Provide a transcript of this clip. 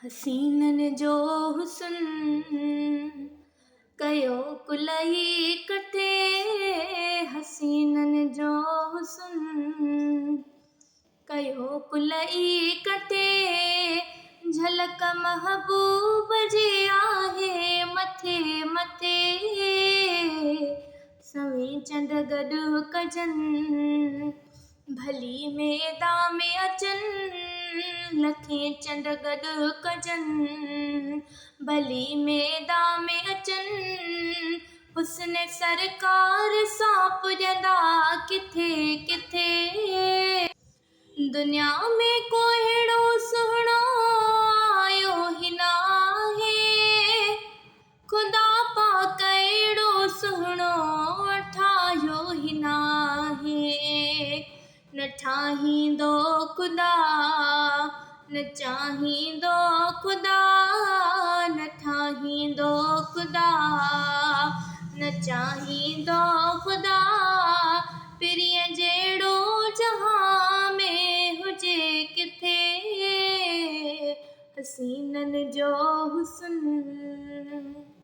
हसीनन जो हुस्न कयो कुलई कटे। हसीनन जो हुस्न कयो कुलई कटे। झलक महबूब जी आहे मथे मथे। सवें चंड गॾु कजन भली मेदा में अचन। लखें चंड गॾु कजन भली मेदा में अचन। हुस्न सरकार सां पुॼंदा किथे किथे। दुनिया में को अहिड़ो सुहिणो आयो ही नाहे। खुदा पाक अहिड़ो सुहिणो ठाहियो ही नाहे। न ठाहींदो खुदा न चाहींदो खुदा। न ठाहींदो खुदा न चाहींदो खुदा। पिरीअ जहिड़ो जहां में हुजे किथे। हसीनन जो हुस्न।